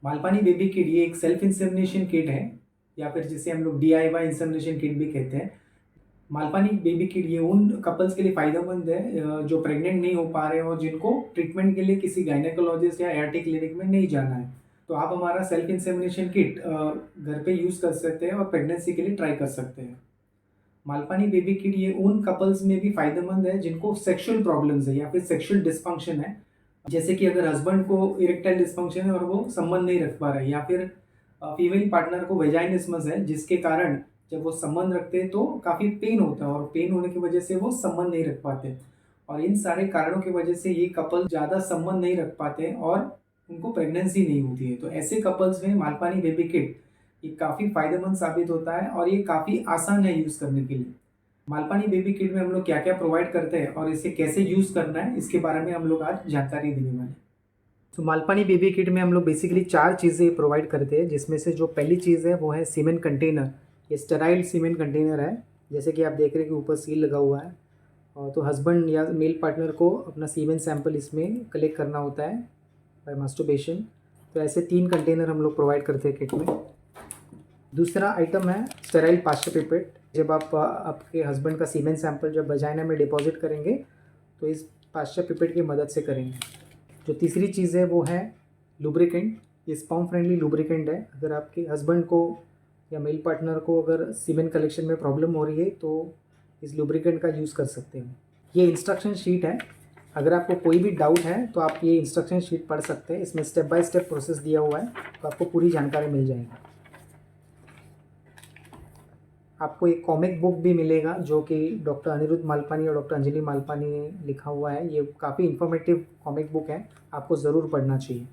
Malpani baby kit ये एक self insemination kit है या फिर जिसे हम लोग DIY इंसेमिनेशन किट भी कहते हैं। मालपानी बेबी किट ये उन कपल्स के लिए फ़ायदेमंद है जो प्रेग्नेंट नहीं हो पा रहे हैं और जिनको ट्रीटमेंट के लिए किसी गायनेकोलॉजिस्ट या ART क्लिनिक में नहीं जाना है। तो आप हमारा सेल्फ इंसेमिनेशन किट घर पे यूज़ कर सकते हैं और प्रेगनेंसी के लिए ट्राई कर सकते हैं। मालपानी बेबी किट ये उन कपल्स में भी फ़ायदेमंद है जिनको सेक्सुअल प्रॉब्लम्स है या फिर सेक्सुअल डिस्फंक्शन है। जैसे कि अगर हस्बैंड को इरेक्टाइल डिस्फंक्शन है और वो संबंध नहीं रख पा रहे हैं या फिर फीमेल पार्टनर को वेजाइनिस्मस है जिसके कारण जब वो संबंध रखते हैं तो काफ़ी पेन होता है और पेन होने की वजह से वो संबंध नहीं रख पाते और इन सारे कारणों की वजह से ये कपल ज़्यादा संबंध नहीं रख पाते और उनको प्रेगनेंसी नहीं होती है। तो ऐसे कपल्स में मालपानी बेबी किट ये काफ़ी फ़ायदेमंद साबित होता है और ये काफ़ी आसान है यूज़ करने के लिए। मालपानी बेबी किट में हम लोग क्या क्या प्रोवाइड करते हैं और इसे कैसे यूज़ करना है इसके बारे में हम लोग आज जानकारी देने वाले हैं। तो मालपानी बेबी किट में हम लोग बेसिकली 4 चीज़ें प्रोवाइड करते हैं जिसमें से जो पहली चीज़ है वो है सीमेंट कंटेनर। ये स्टेराइल सीमेंट कंटेनर है, जैसे कि आप देख रहे हैं कि ऊपर सील लगा हुआ है। और तो हस्बैंड या मेल पार्टनर को अपना सीमेंट सैंपल इसमें कलेक्ट करना होता है बाय मास्टरबेशन। तो ऐसे 3 कंटेनर हम लोग प्रोवाइड करते हैं किट में। दूसरा आइटम है स्टेराइल पास्चर पिपेट। जब आप आपके हस्बैंड का सीमेंट सैंपल जब वजाइना में डिपॉजिट करेंगे तो इस पास्चर पिपेट की मदद से करेंगे। जो तीसरी चीज़ है वो है लुब्रिकेंट। ये स्पर्म फ्रेंडली लुब्रिकेंट है। अगर आपके हस्बैंड को या मेल पार्टनर को अगर सीमेंट कलेक्शन में प्रॉब्लम हो रही है तो इस लुब्रिकेंट का यूज़ कर सकते हैं। ये इंस्ट्रक्शन शीट है, अगर आपको कोई भी डाउट है तो आप ये इंस्ट्रक्शन शीट पढ़ सकते हैं। इसमें स्टेप बाय स्टेप प्रोसेस दिया हुआ है तो आपको पूरी जानकारी मिल जाएगी। आपको एक कॉमिक बुक भी मिलेगा जो कि डॉक्टर अनिरुद्ध मालपानी और डॉक्टर अंजलि मालपानी ने लिखा हुआ है। ये काफ़ी इन्फॉर्मेटिव कॉमिक बुक है, आपको ज़रूर पढ़ना चाहिए।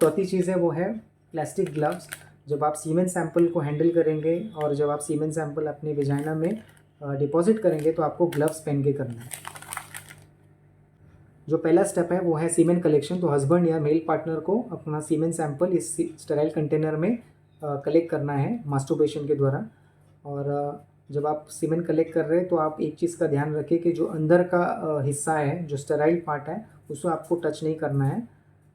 चौथी चीज़ है वो है प्लास्टिक ग्लव्स। जब आप सीमेंट सैंपल को हैंडल करेंगे और जब आप सीमेंट सैंपल अपनी वेजाइना में डिपॉजिट करेंगे तो आपको ग्लव्स पहन के करना है। जो पहला स्टेप है वो है सीमेंट कलेक्शन। तो हस्बैंड या मेल पार्टनर को अपना सीमेंट सैंपल इस स्टेराइल कंटेनर में कलेक्ट करना है मास्टरबेशन के द्वारा। और जब आप सीमेंट कलेक्ट कर रहे हैं तो आप एक चीज़ का ध्यान रखें कि जो अंदर का हिस्सा है, जो स्टेराइल पार्ट है, उसको आपको टच नहीं करना है,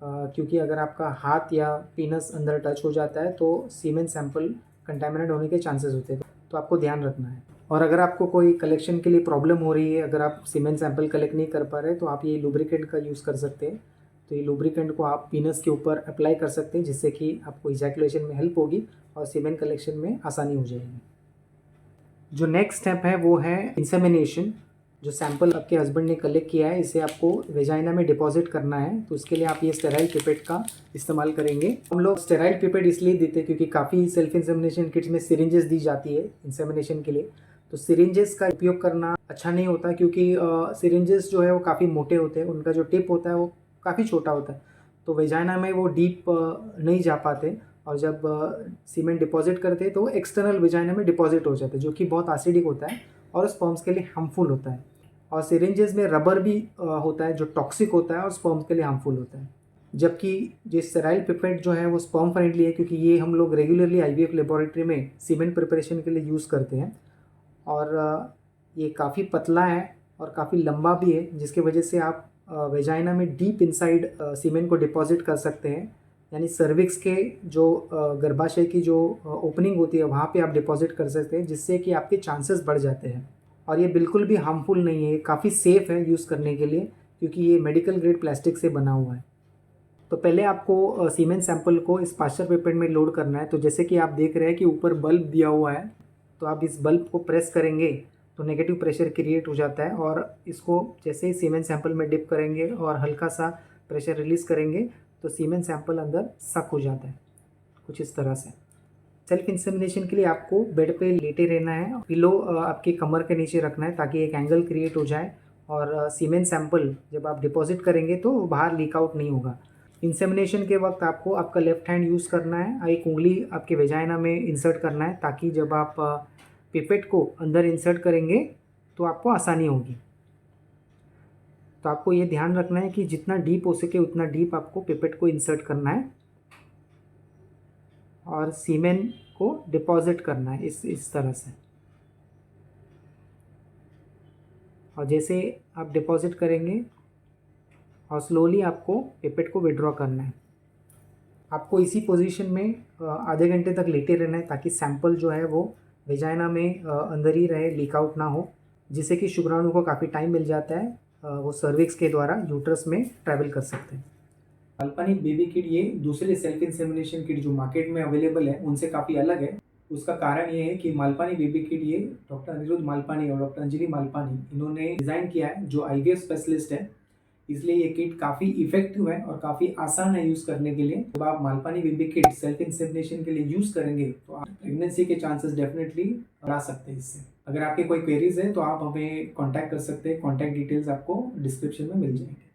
क्योंकि अगर आपका हाथ या पीनस अंदर टच हो जाता है तो सीमेंट सैंपल कंटामिनेट होने के चांसेस होते हैं। तो आपको ध्यान रखना है। और अगर आपको कोई कलेक्शन के लिए प्रॉब्लम हो रही है, अगर आप सीमेंट सैंपल कलेक्ट नहीं कर पा रहे तो आप ये लुब्रिकेंट का यूज़ कर सकते हैं। तो ये लुब्रिकेंट को आप पीनस के ऊपर अप्लाई कर सकते हैं जिससे कि आपको इजैकुलेशन में हेल्प होगी और सीमेंट कलेक्शन में आसानी हो जाएगी। जो नेक्स्ट स्टेप है वो है इंसेमिनेशन। जो सैंपल आपके हस्बैंड ने कलेक्ट किया है इसे आपको वेजाइना में डिपॉजिट करना है। तो उसके लिए आप ये स्टेराइल पिपेट का इस्तेमाल करेंगे। हम लोग स्टेराइल पिपेट इसलिए देते हैं क्योंकि काफ़ी सेल्फ इंसेमिनेशन किट्स में सिरिंजेस दी जाती है इंसेमिनेशन के लिए। तो सिरिंजेस का उपयोग करना अच्छा नहीं होता क्योंकि सिरिंजेस जो है वो काफ़ी मोटे होते हैं, उनका जो टिप होता है वो काफ़ी छोटा होता है। तो वेजाइना में वो डीप नहीं जा पाते और जब सीमेंट डिपॉजिट करते हैं तो एक्सटर्नल वेजाइना में डिपॉजिट हो जाते हैं जो कि बहुत एसिडिक होता है और स्पर्म्स के लिए हार्मफुल होता है। और सिरिंजेस में रबर भी होता है जो टॉक्सिक होता है और स्पर्म्स के लिए हार्मफुल होता है। जबकि जो स्टेराइल पिपेट जो है वो स्पर्म फ्रेंडली है क्योंकि ये हम लोग रेगुलरली IVF लेबोरेटरी में सीमेंट प्रिपरेशन के लिए यूज़ करते हैं। और ये काफ़ी पतला है और काफ़ी लंबा भी है जिसकी वजह से आप वेजाइना में डीप इनसाइड सीमेंट को डिपॉजिट कर सकते हैं। यानी सर्विक्स के जो गर्भाशय की जो ओपनिंग होती है वहाँ पे आप डिपॉजिट कर सकते हैं जिससे कि आपके चांसेस बढ़ जाते हैं। और ये बिल्कुल भी हार्मफुल नहीं है, ये काफ़ी सेफ़ है यूज़ करने के लिए क्योंकि ये मेडिकल ग्रेड प्लास्टिक से बना हुआ है। तो पहले आपको सीमेंट सैंपल को इस पास्चर पेपर में लोड करना है। तो जैसे कि आप देख रहे हैं कि ऊपर बल्ब दिया हुआ है, तो आप इस बल्ब को प्रेस करेंगे तो नेगेटिव प्रेशर क्रिएट हो जाता है और इसको जैसे ही सीमेंट सैंपल में डिप करेंगे और हल्का सा प्रेशर रिलीज़ करेंगे तो सीमेंट सैंपल अंदर सक हो जाता है कुछ इस तरह से। सेल्फ इंसेमिनेशन के लिए आपको बेड पे लेटे रहना है, पिलो आपकी कमर के नीचे रखना है ताकि एक एंगल क्रिएट हो जाए और सीमेंट सैंपल जब आप डिपॉजिट करेंगे तो बाहर लीक आउट नहीं होगा। इंसेमिनेशन के वक्त आपको आपका लेफ्ट हैंड यूज़ करना है, एक उंगली आपके वेजाइना में इंसर्ट करना है ताकि जब आप पिपेट को अंदर इंसर्ट करेंगे तो आपको आसानी होगी। तो आपको ये ध्यान रखना है कि जितना डीप हो सके उतना डीप आपको पिपेट को इंसर्ट करना है और सीमेंट को डिपॉजिट करना है इस तरह से। और जैसे आप डिपॉजिट करेंगे और स्लोली आपको पिपेट को विड्रॉ करना है। आपको इसी पोजीशन में आधे घंटे तक लेटे रहना है ताकि सैंपल जो है वो वेजाइना में अंदर ही रहे, लीक आउट ना हो, जिससे कि शुक्राणु को काफ़ी टाइम मिल जाता है, वो सर्विक्स के द्वारा यूट्रस में ट्रैवल कर सकते हैं। मालपानी बेबी किट ये दूसरे सेल्फ इंसेमिनेशन किट जो मार्केट में अवेलेबल है उनसे काफ़ी अलग है। उसका कारण ये है कि मालपानी बेबी किट ये डॉक्टर अनिरुद्ध मालपानी और डॉक्टर अंजलि मालपानी इन्होंने डिज़ाइन किया है, जो आईवीएफ स्पेशलिस्ट है। इसलिए ये किट काफ़ी इफेक्टिव है और काफ़ी आसान है यूज़ करने के लिए। जब आप Malpani baby kit self insemination के लिए यूज़ करेंगे तो आप प्रेगनेंसी के चांसेस डेफिनेटली बढ़ा सकते हैं इससे। अगर आपके कोई क्वेरीज है तो आप हमें कॉन्टैक्ट कर सकते हैं। कॉन्टैक्ट डिटेल्स आपको डिस्क्रिप्शन में मिल जाएंगे।